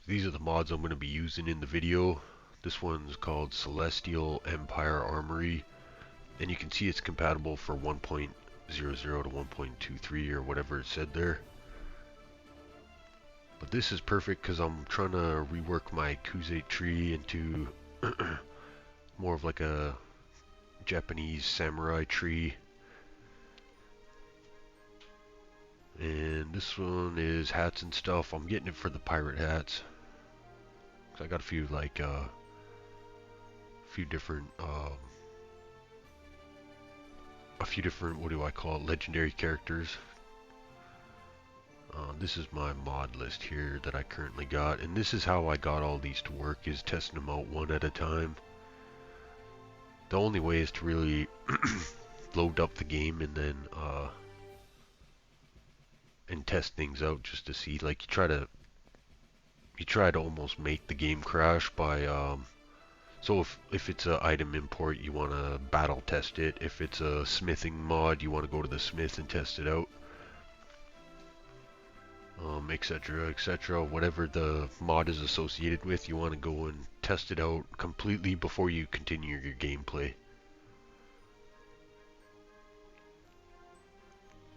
These are the mods I'm going to be using in the video. This one's called Celestial Empire Armory, and you can see it's compatible for 1.00 to 1.23 or whatever it said there. But this is perfect because I'm trying to rework my Kuzate tree into more of like a Japanese samurai tree. And this one is hats and stuff. I'm getting it for the pirate hats. So I got a few like few different what do I call it, legendary characters. This is my mod list here that I currently got, and this is how I got all these to work, is testing them out one at a time. The only way is to really load up the game and then and test things out just to see. Like you try to almost make the game crash by so if it's an item import, you want to battle test it. If it's a smithing mod, you want to go to the smith and test it out, etc, etc. Whatever the mod is associated with, you want to go and test it out completely before you continue your gameplay.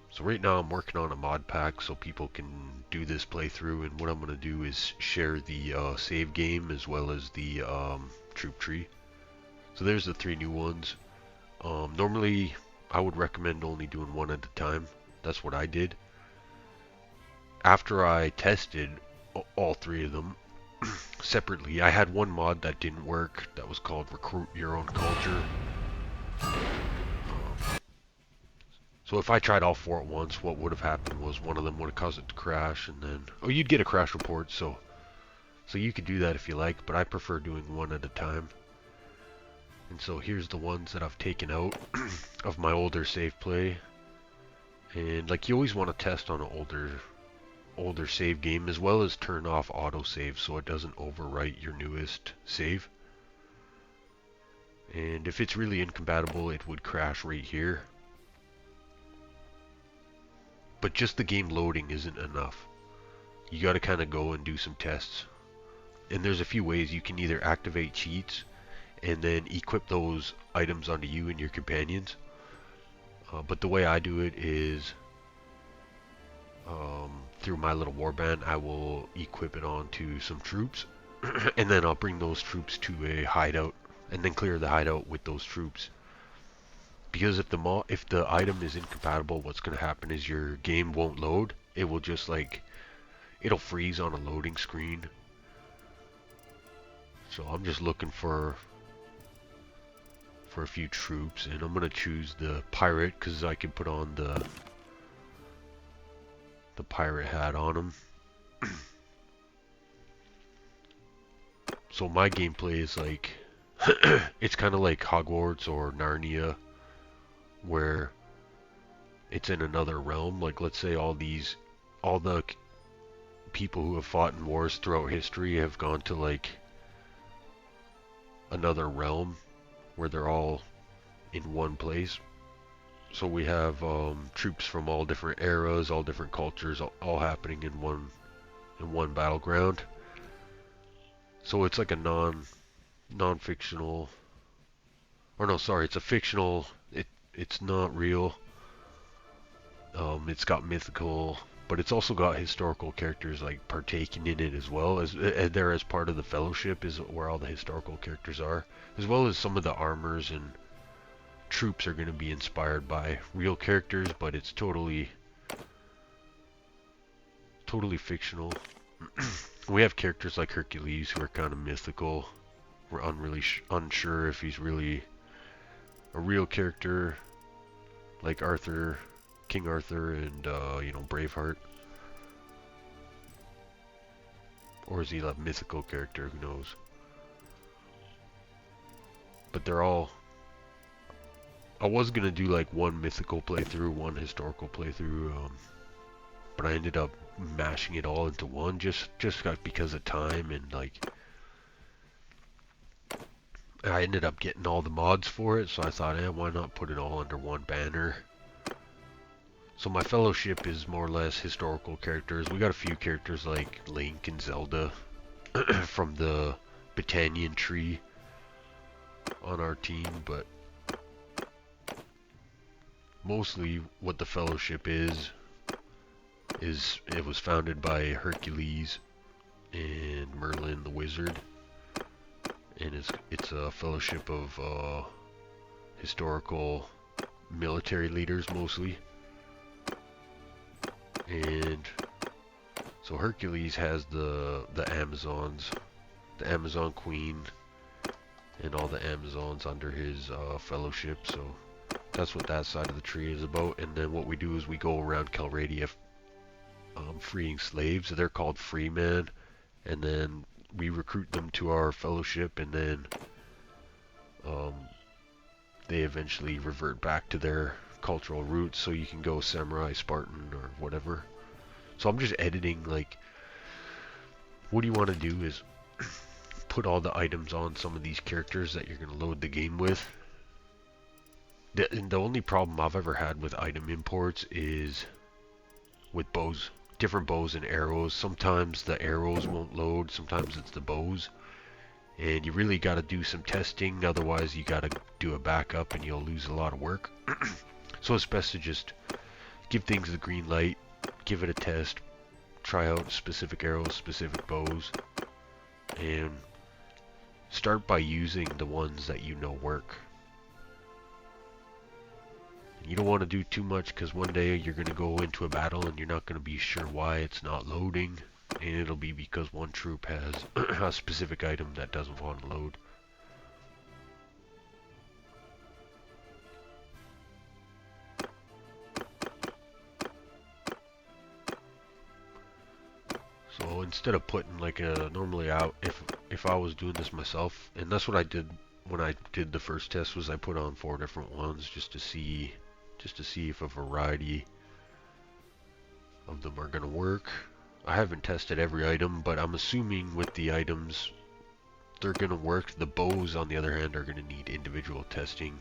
So right now I'm working on a mod pack so people can do this playthrough, and what I'm going to do is share the save game as well as the troop tree. So there's the 3 new ones. Normally I would recommend only doing one at a time. That's what I did. After I tested all 3 of them separately, I had one mod that didn't work that was called Recruit Your Own Culture. So if I tried all 4 at once, what would have happened was one of them would have caused it to crash, and then you'd get a crash report. So you could do that if you like, but I prefer doing one at a time. And so here's the ones that I've taken out of my older save play. And like, you always want to test on an older save game, as well as turn off autosave so it doesn't overwrite your newest save. And if it's really incompatible, it would crash right here. But just the game loading isn't enough. You gotta kind of go and do some tests. And there's a few ways. You can either activate cheats and then equip those items onto you and your companions. But the way I do it is through my little warband, I will equip it onto some troops and then I'll bring those troops to a hideout and then clear the hideout with those troops. Because if the item is incompatible, what's going to happen is your game won't load. It will just it'll freeze on a loading screen. So I'm just looking for a few troops, and I'm going to choose the pirate because I can put on the pirate hat on him. So my gameplay is like it's kind of like Hogwarts or Narnia, where it's in another realm. Like, let's say all the people who have fought in wars throughout history have gone to like another realm where they're all in one place. So we have troops from all different eras, all different cultures, all happening in one battleground. So it's like a non-fictional, or no, sorry, it's a fictional. It's not real. It's got mythical, but it's also got historical characters like partaking in it as well. As they're as part of the fellowship is where all the historical characters are, as well as some of the armors and troops are going to be inspired by real characters, but it's totally fictional. We have characters like Hercules who are kind of mythical. We're unsure if he's really a real character, like Arthur, King Arthur, and Braveheart, or is he a mythical character? Who knows? But they're all. I was gonna do like one mythical playthrough, one historical playthrough, but I ended up mashing it all into one just because of time, and like I ended up getting all the mods for it, so I thought, why not put it all under one banner? So my fellowship is more or less historical characters. We got a few characters like Link and Zelda, from the Battanian tree on our team, but mostly what the Fellowship is it was founded by Hercules and Merlin the Wizard, and it's a fellowship of historical military leaders mostly. And so Hercules has the Amazons, the Amazon Queen, and all the Amazons under his fellowship. So that's what that side of the tree is about. And then what we do is we go around Calradia freeing slaves. They're called freemen, and then we recruit them to our fellowship, and then they eventually revert back to their cultural roots. So you can go samurai, Spartan, or whatever. So I'm just editing, like, what you want to do is put all the items on some of these characters that you're going to load the game with. The only problem I've ever had with item imports is with bows, different bows and arrows. Sometimes the arrows won't load, sometimes it's the bows. And you really got to do some testing, otherwise you got to do a backup and you'll lose a lot of work. So it's best to just give things the green light, give it a test, try out specific arrows, specific bows, and start by using the ones that you know work. You don't want to do too much, because one day you're going to go into a battle and you're not going to be sure why it's not loading, and it'll be because one troop has a specific item that doesn't want to load. So instead of putting like a normally out, if I was doing this myself, and that's what I did when I did the first test, was I put on 4 different ones just to see if a variety of them are gonna work. I haven't tested every item, but I'm assuming with the items they're gonna work. The bows, on the other hand, are gonna need individual testing,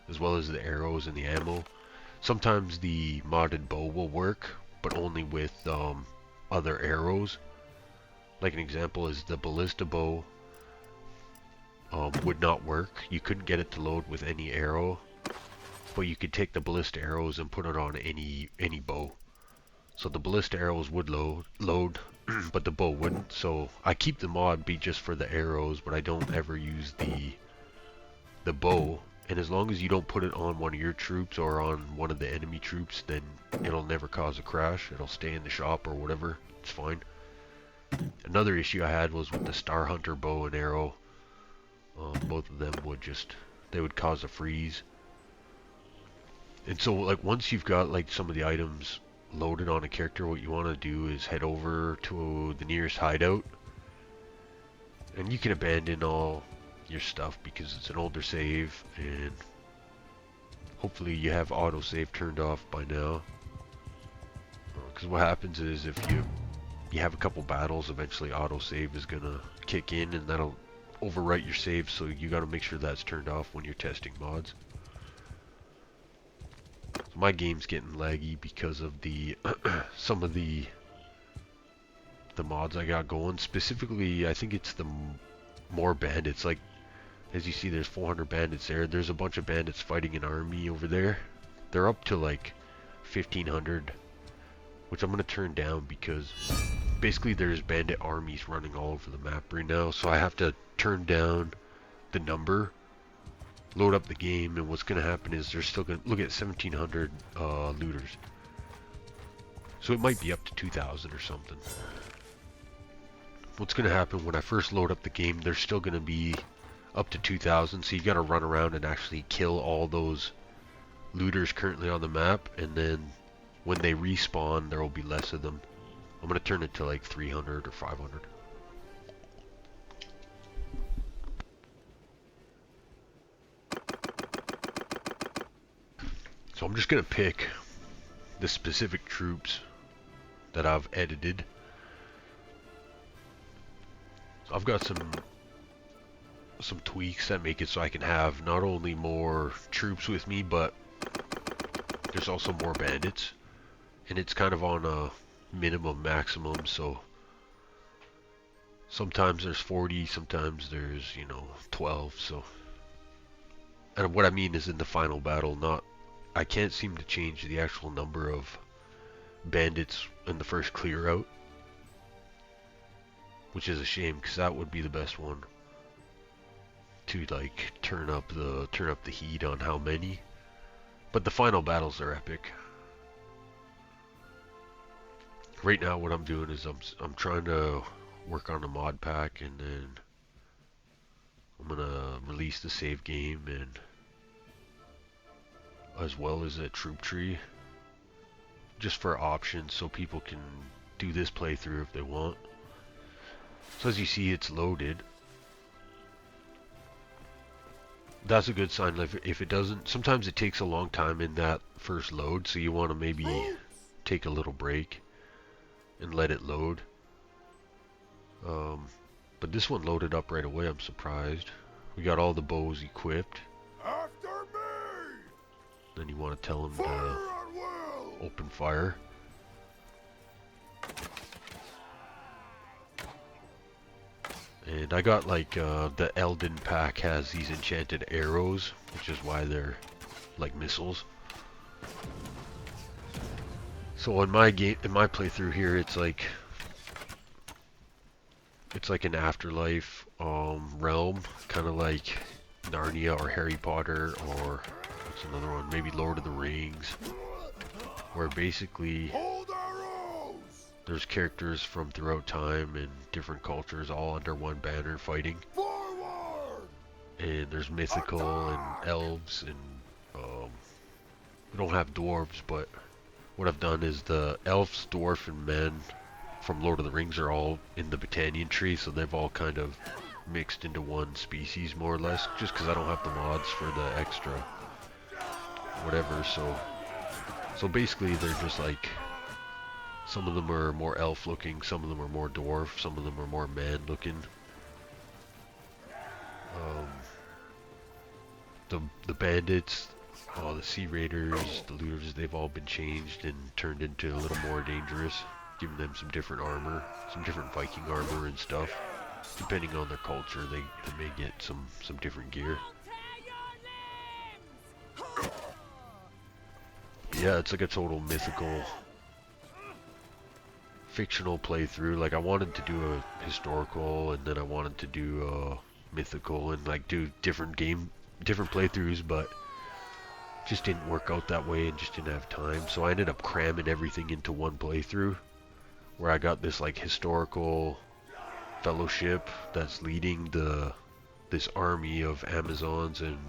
as well as the arrows and the ammo. Sometimes the modded bow will work, but only with other arrows. Like an example is the ballista bow would not work. You couldn't get it to load with any arrow, but you could take the ballista arrows and put it on any bow. So the ballista arrows would load, but the bow wouldn't. So I keep the mod be just for the arrows, but I don't ever use the bow. And as long as you don't put it on one of your troops or on one of the enemy troops, then it'll never cause a crash. It'll stay in the shop or whatever. It's fine. Another issue I had was with the Star Hunter bow and arrow. Both of them would cause a freeze. And so, like, once you've got like some of the items loaded on a character, what you want to do is head over to the nearest hideout, and you can abandon all your stuff because it's an older save, and hopefully you have autosave turned off by now. Because what happens is if you have a couple battles, eventually autosave is gonna kick in, and that'll overwrite your save. So you got to make sure that's turned off when you're testing mods. So my game's getting laggy because of the some of the mods I got going. Specifically, I think it's the more bandits. Like, as you see, there's 400 bandits there. There's a bunch of bandits fighting an army over there. They're up to like 1,500, which I'm gonna turn down because basically there's bandit armies running all over the map right now. So I have to turn down the number, load up the game, and what's gonna happen is they're still gonna look at 1,700 looters. So it might be up to 2,000 or something. What's gonna happen when I first load up the game, they're still gonna be up to 2,000, so you gotta run around and actually kill all those looters currently on the map, and then when they respawn there will be less of them. I'm gonna turn it to like 300 or 500. So I'm just gonna pick the specific troops that I've edited. So I've got some tweaks that make it so I can have not only more troops with me, but there's also more bandits, and it's kind of on a minimum maximum. So Sometimes there's 40, sometimes there's, 12, so. And what I mean is in the final battle, not. I can't seem to change the actual number of bandits in the first clear out. Which is a shame, because that would be the best one. To, like, turn up the heat on how many. But the final battles are epic. Right now what I'm doing is I'm trying to work on a mod pack, and then I'm gonna release the save game, and as well as a troop tree, just for options so people can do this playthrough if they want. So as you see, it's loaded. That's a good sign. If it doesn't, sometimes it takes a long time in that first load, so you want to maybe take a little break and let it load. But this one loaded up right away. I'm surprised. We got all the bows equipped. After me! Then you want to tell them to open fire. And I got like the Elden pack has these enchanted arrows, which is why they're like missiles. So in my playthrough here, it's like an afterlife realm, kind of like Narnia or Harry Potter, or what's another one? Maybe Lord of the Rings, where basically there's characters from throughout time and different cultures all under one banner fighting. Forward! And there's mythical and elves, and we don't have dwarves, but what I've done is the elves, dwarf, and men from Lord of the Rings are all in the Battanian tree, so they've all kind of mixed into one species more or less, just because I don't have the mods for the extra whatever. So basically they're just like, some of them are more elf looking, some of them are more dwarf, some of them are more man looking. The bandits, the sea raiders, the looters, they've all been changed and turned into a little more dangerous, giving them some different armor, some different Viking armor and stuff. Depending on their culture, they may get some different gear. Yeah, it's like a total mythical, fictional playthrough. Like I wanted to do a historical, and then I wanted to do a mythical, and like do different playthroughs, but just didn't work out that way and just didn't have time. So I ended up cramming everything into one playthrough, where I got this like historical fellowship that's leading this army of Amazons, and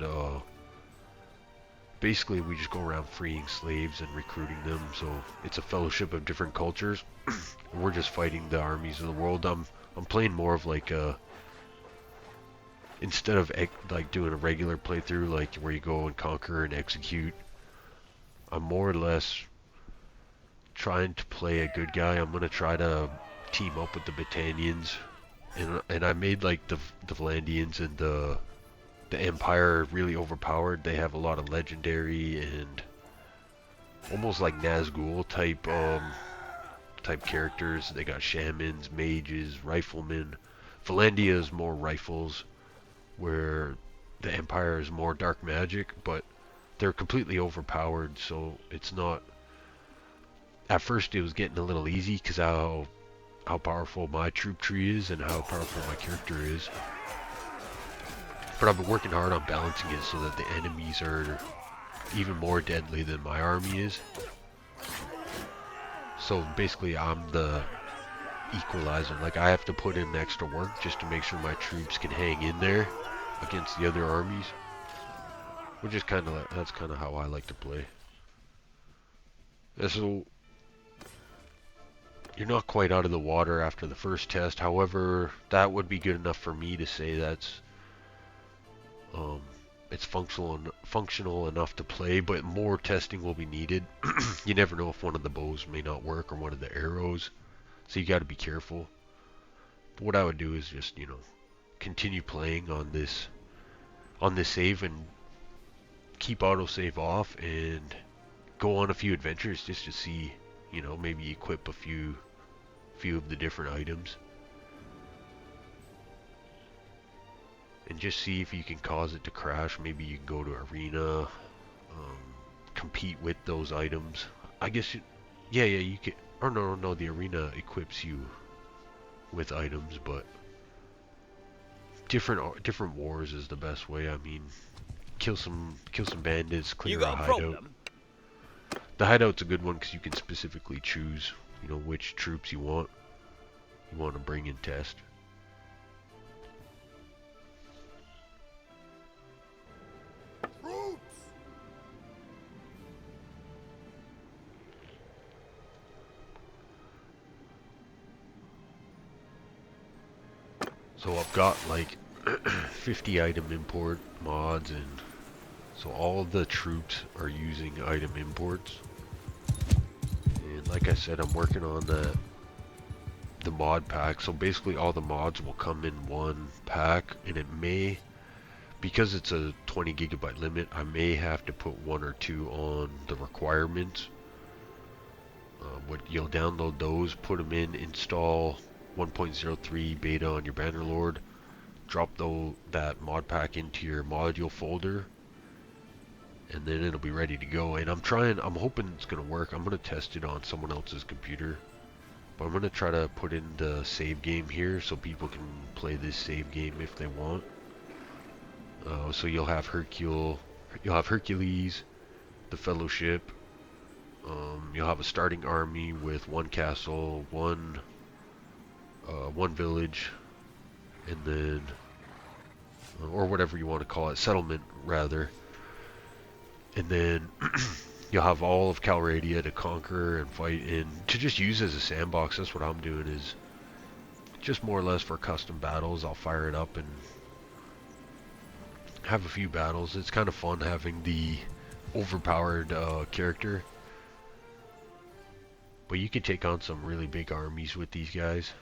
basically we just go around freeing slaves and recruiting them. So it's a fellowship of different cultures. We're just fighting the armies of the world. I'm playing more of like a, instead of like doing a regular playthrough like where you go and conquer and execute, I'm more or less trying to play a good guy. I'm gonna try to team up with the Battanians, and I made like the Vlandians and the Empire really overpowered. They have a lot of legendary and almost like Nazgul type characters. They got shamans, mages, riflemen. Valandia is more rifles, where the Empire is more dark magic, but they're completely overpowered, so it's not. At first it was getting a little easy because how powerful my troop tree is and how powerful my character is. But I've been working hard on balancing it so that the enemies are even more deadly than my army is. So basically I'm the equalizer. Like I have to put in extra work just to make sure my troops can hang in there against the other armies. Which is kind of, that's kind of how I like to play. And so you're not quite out of the water after the first test. However, that would be good enough for me to say that's it's functional enough to play, but more testing will be needed. You never know if one of the bows may not work or one of the arrows, so you got to be careful. But what I would do is just, continue playing on this save and keep autosave off and go on a few adventures just to see, maybe equip a few of the different items. and just see if you can cause it to crash. Maybe you can go to arena, compete with those items. I guess yeah, you can. Or no, the arena equips you with items, but different wars is the best way. I mean, kill some bandits, You clear a got a hideout. problem? The hideout's a good one because you can specifically choose, you know, which troops you want to bring in test. Troops! So I've got like 50 item import mods, and so all the troops are using item imports. And like I said, I'm working on the mod pack. So basically all the mods will come in one pack, and it may, because it's a 20 gigabyte limit, I may have to put one or two on the requirements. You'll download those, put them in, install 1.03 beta on your Bannerlord, drop that mod pack into your module folder, and then it'll be ready to go. And I'm hoping it's gonna work. I'm gonna test it on someone else's computer, but I'm gonna try to put in the save game here so people can play this save game if they want. So you'll have Hercules, the Fellowship. You'll have a starting army with one castle, one village, and then or whatever you want to call it, settlement rather. And then you'll have all of Calradia to conquer and fight and to just use as a sandbox. That's what I'm doing, is just more or less for custom battles. I'll fire it up and have a few battles. It's kind of fun having the overpowered character. But you can take on some really big armies with these guys.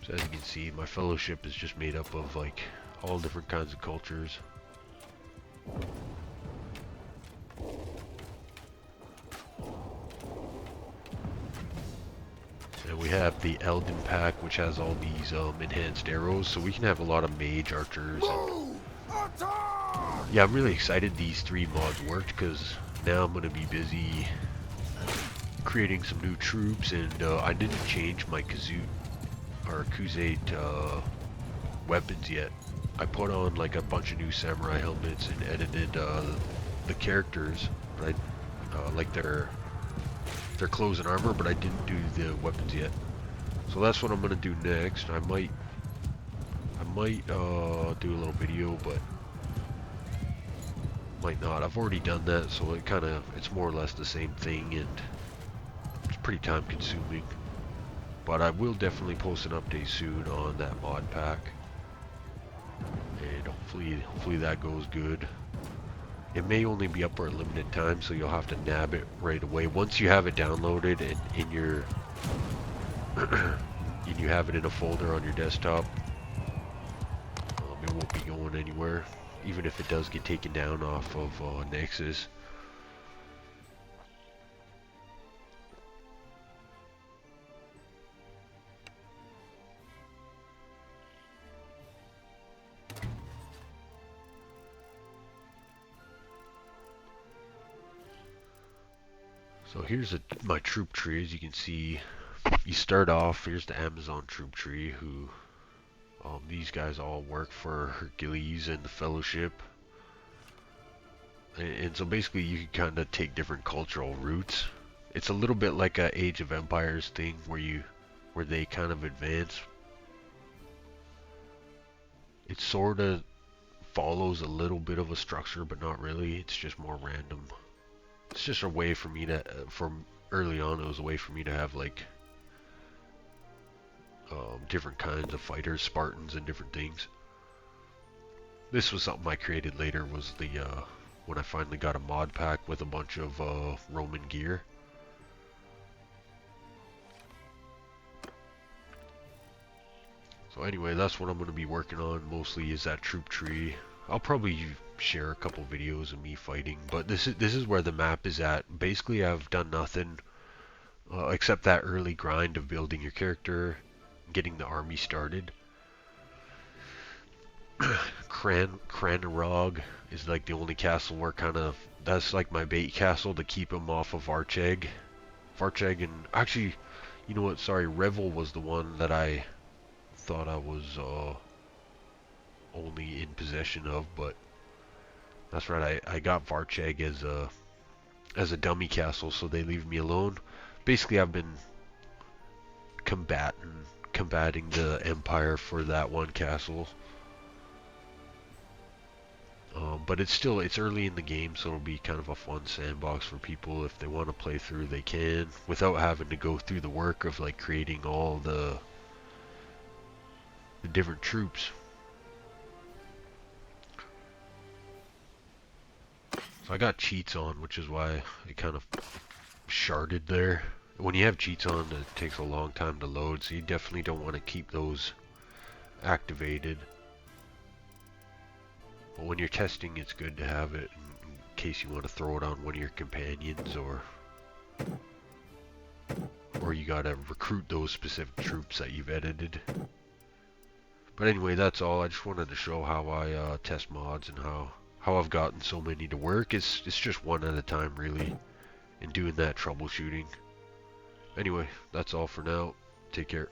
So as you can see, my fellowship is just made up of like all different kinds of cultures. And we have the Elden pack, which has all these enhanced arrows, so we can have a lot of mage archers. Move! Attack! Yeah, I'm really excited these 3 mods worked, because now I'm going to be busy creating some new troops, and I didn't change my Khuzait weapons yet. I put on like a bunch of new samurai helmets and edited the characters, but I like their clothes and armor, but I didn't do the weapons yet. So that's what I'm gonna do next. I might do a little video, but might not. I've already done that, so it's more or less the same thing, and it's pretty time consuming. But I will definitely post an update soon on that mod pack, and hopefully that goes good. It may only be up for a limited time, so you'll have to nab it right away. Once you have it downloaded and in your and you have it in a folder on your desktop, it won't be going anywhere, even if it does get taken down off of Nexus. So here's my troop tree. As you can see, you start off, here's the Amazon troop tree, who these guys all work for Hercules and the Fellowship. And so basically you can kind of take different cultural routes. It's a little bit like a Age of Empires thing where they kind of advance. It sort of follows a little bit of a structure, but not really. It's just more random. It's just a way for me to, from early on, it was a way for me to have like different kinds of fighters, Spartans, and different things. This was something I created later, was the when I finally got a mod pack with a bunch of Roman gear. So anyway, that's what I'm going to be working on mostly, is that troop tree. I'll probably share a couple videos of me fighting, but this is where the map is at. Basically, I've done nothing except that early grind of building your character, getting the army started. Cranarog is like the only castle where kind of that's like my bait castle to keep him off of Varcheg. Varcheg and actually, you know what? Sorry, Revel was the one that I thought I was only in possession of, but that's right. I got Varcheg as a dummy castle, so they leave me alone. Basically, I've been combating the Empire for that one castle. But it's early in the game, so it'll be kind of a fun sandbox for people. If they want to play through, they can, without having to go through the work of like creating all the different troops. So I got cheats on, which is why it kind of sharded there. When you have cheats on, it takes a long time to load, so you definitely don't want to keep those activated. But when you're testing, it's good to have it in case you want to throw it on one of your companions, or you gotta recruit those specific troops that you've edited. But anyway, that's all. I just wanted to show how I test mods and how I've gotten so many to work. It's just one at a time, really, and doing that troubleshooting. Anyway, that's all for now. Take care.